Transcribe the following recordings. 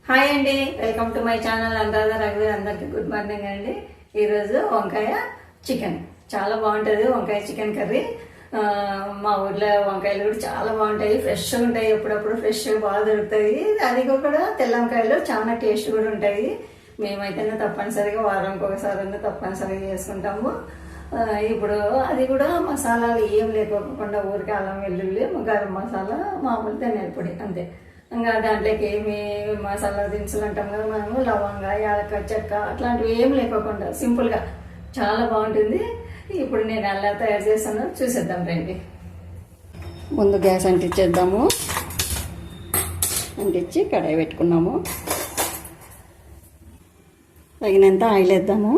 Hi అండి, welcome to my channel Anuradha రఘువీర్. అందరికి గుడ్ మార్నింగ్ అండి. ఈరోజు వంకాయ చికెన్ చాలా బాగుంటుంది. వంకాయ చికెన్ కర్రీ. మా ఊర్లో వంకాయలు కూడా చాలా బాగుంటాయి, ఫ్రెష్గా ఉంటాయి. ఎప్పుడప్పుడు ఫ్రెష్గా బాగా దొరుకుతాయి. అది కూడా తెల్ల వంకాయలు చాలా టేస్ట్ కూడా ఉంటాయి. మేమైతే తప్పనిసరిగా వారానికి ఒకసారి తప్పనిసరిగా చేసుకుంటాము. ఇప్పుడు అది కూడా మసాలాలు ఏం లేకోకుండా ఊరికి అల్లం వెల్లుల్లి గరం మసాలా మామూలు ధనియాల పొడి అంతే. ఇంకా దాంట్లోకి ఏమి మసాలా దినుసులు అంటాం కదా మనము, లవంగా, యాలక, చెక్క అట్లాంటివి ఏం లేకోకుండా సింపుల్గా చాలా బాగుంటుంది. ఇప్పుడు నేను ఎలా తయారు చేస్తానో చూసేద్దాం రండి. ముందు గ్యాస్ అంటించేద్దాము. అంటించి కడాయి పెట్టుకున్నాము. తగినంత ఆయిల్ వేద్దాము.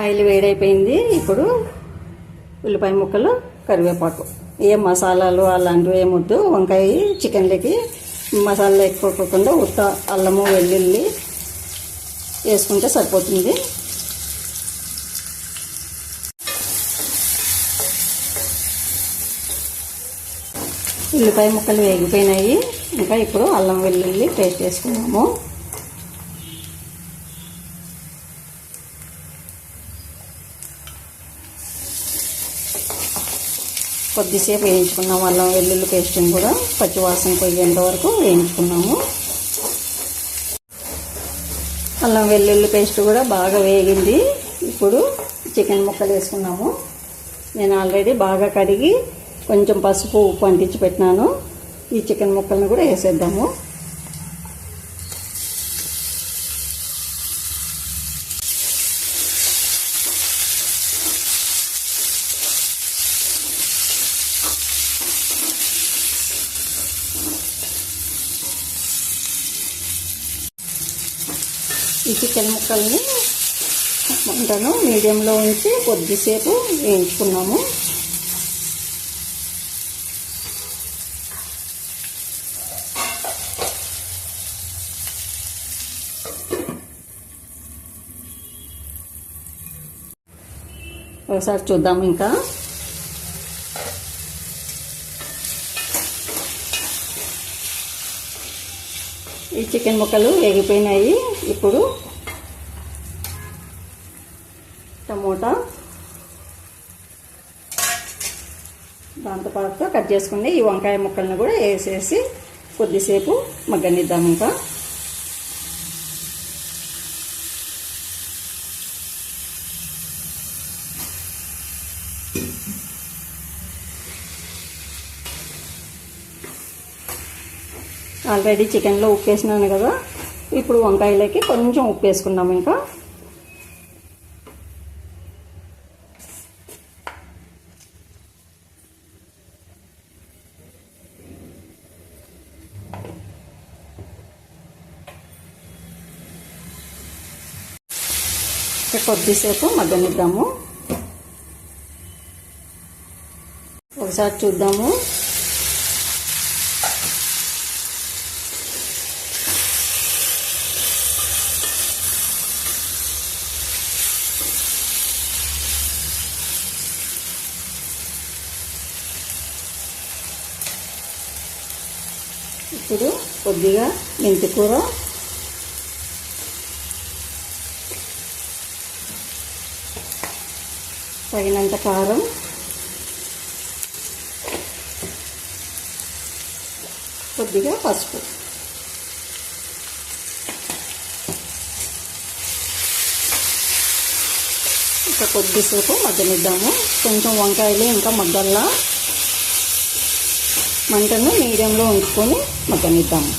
ఆయిల్ వేడైపోయింది. ఇప్పుడు ఉల్లిపాయ ముక్కలు, కరివేపాకు, ఏం మసాలాలు అలాంటివి ఏమొద్దు. వంకాయ చికెన్లకి మసాలా ఎక్కువకుండా ఉత్త అల్లము వెల్లుల్లి వేసుకుంటే సరిపోతుంది. ఉల్లిపాయ ముక్కలు వేగిపోయినాయి. ఇంకా ఇప్పుడు అల్లం వెల్లుల్లి పేస్ట్ వేసుకున్నాము. కొద్దిసేపు వేయించుకున్నాము. అల్లం వెల్లుల్లి పేస్ట్ని కూడా పచ్చివాసన పోయేంత వరకు వేయించుకున్నాము. అల్లం వెల్లుల్లి పేస్ట్ కూడా బాగా వేగింది. ఇప్పుడు చికెన్ ముక్కలు వేసుకున్నాము. నేను ఆల్రెడీ బాగా కడిగి కొంచెం పసుపు, ఉప్పు అంటించి పెట్టినాను. ఈ చికెన్ ముక్కలను కూడా వేసేద్దాము. ఈ చికెన్ ముక్కల్ని మంటను మీడియంలో ఉంచి కొద్దిసేపు వేయించుకున్నాము. ఒకసారి చూద్దాం. ఇంకా ఈ చికెన్ ముక్కలు వేగిపోయినాయి. ఇప్పుడు టమోటా, దాంతోపాటు కట్ చేసుకుని ఈ వంకాయ ముక్కలను కూడా వేసేసి కొద్దిసేపు మగ్గనిద్దాం. ఇంకా ఆల్రెడీ చికెన్లో ఉప్పు వేసినాను కదా, ఇప్పుడు వంకాయలకి కొంచెం ఉప్పు వేసుకున్నాము. ఇంకా కొద్దిసేపు మగ్గనిద్దాము. ఒకసారి చూద్దాము. ఇప్పుడు కొద్దిగా మెంతి కూర, తగినంత కారం, కొద్దిగా పసుపు, ఇంకా కొద్దిసేపు మగ్గనిద్దాము. కొంచెం వంకాయలు ఇంకా మగ్గల్లా మంటను మీడియంలో ఉంచుకొని మగ్గనిద్దాము.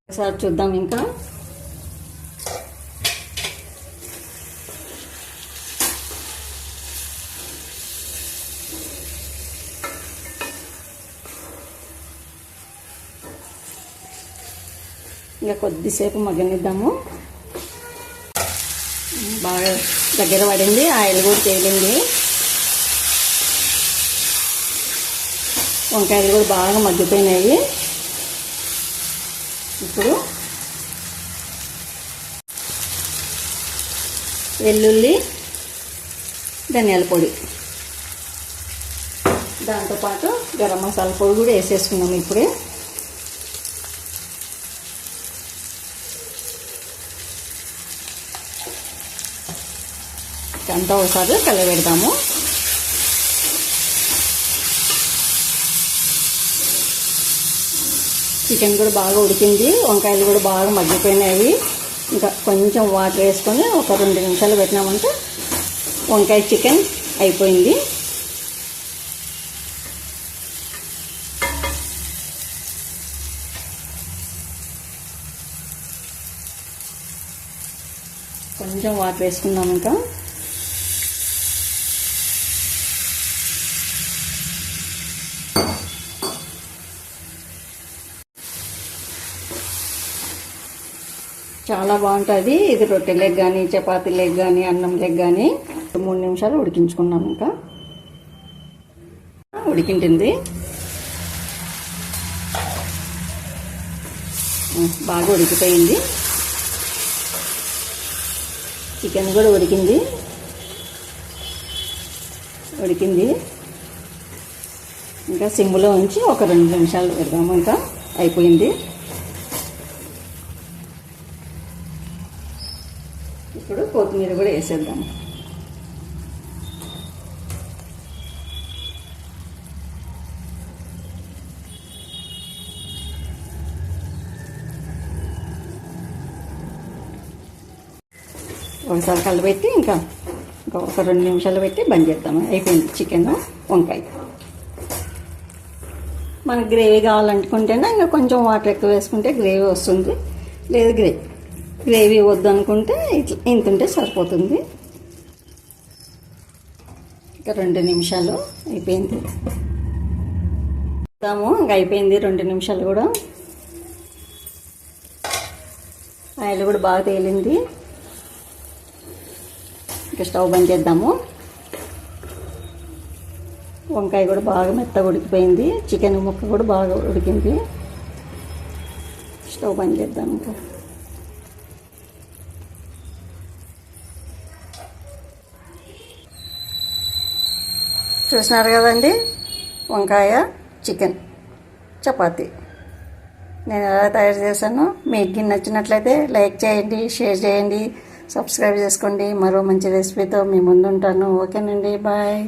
ఒకసారి చూద్దాం. ఇంకా కొద్దిసేపు మగ్గనిద్దాము. బాగా దగ్గర పడింది, ఆయిల్ కూడా తేలింది. వంకాయలు కూడా బాగా మగ్గిపోయినాయి. ఇప్పుడు వెల్లుల్లి, ధనియాల పొడి, దాంతోపాటు గరం మసాలా పొడి కూడా వేసేసుకున్నాము ఇప్పుడే. అంతా ఒకసారి కలబెడతాము. చికెన్ కూడా బాగా ఉడికింది, వంకాయలు కూడా బాగా మగ్గిపోయినాయి. ఇంకా కొంచెం వాటర్ వేసుకొని ఒక 2 నిమిషాలు పెట్టినామంటే వంకాయ చికెన్ అయిపోయింది. కొంచెం వాటర్ వేసుకుందాం. ఇంకా చాలా బాగుంటుంది ఇది. రొట్టెలకు కానీ, చపాతీలకు కానీ, అన్నంలకు కానీ 3 నిమిషాలు ఉడికించుకున్నాం. ఇంకా ఉడికింటుంది, బాగా ఉడికిపోయింది. చికెన్ కూడా ఉడికింది. ఇంకా సిమ్లో ఉంచి ఒక 2 నిమిషాలు పెడదాము. ఇంకా అయిపోయింది. ఇప్పుడు కొత్తిమీర కూడా వేసేద్దాము. ఒకసారి కలిపెట్టి ఇంకా ఒక 2 నిమిషాలు పెట్టి బంద్ చేద్దాము. అయిపోయింది చికెన్ వంకాయ. మనకు గ్రేవీ కావాలనుకుంటేనే ఇంకా కొంచెం వాటర్ ఎక్కువ వేసుకుంటే గ్రేవీ వస్తుంది. లేదు గ్రేవీ వద్దు అనుకుంటే ఇంత ఉంటే సరిపోతుంది. ఇంకా 2 నిమిషాలు అయిపోయింది. ఇంకా అయిపోయింది 2 నిమిషాలు కూడా. ఆయిల్ కూడా బాగా తేలింది. ఇంకా స్టవ్ బంద్ చేద్దాము. వంకాయ కూడా బాగా మెత్తగా ఉడికిపోయింది. చికెన్ ముక్క కూడా బాగా ఉడికింది. స్టవ్ బంద్ చేద్దాం. ఇంకా చూసినారు కదండి, వంకాయ చికెన్ చపాతీ నేను ఎలా తయారు చేశానో. మీకు నచ్చినట్లయితే లైక్ చేయండి, షేర్ చేయండి, సబ్స్క్రైబ్ చేసుకోండి. మరో మంచి రెసిపీతో మీ ముందు ఉంటాను. ఓకేనండి, బాయ్.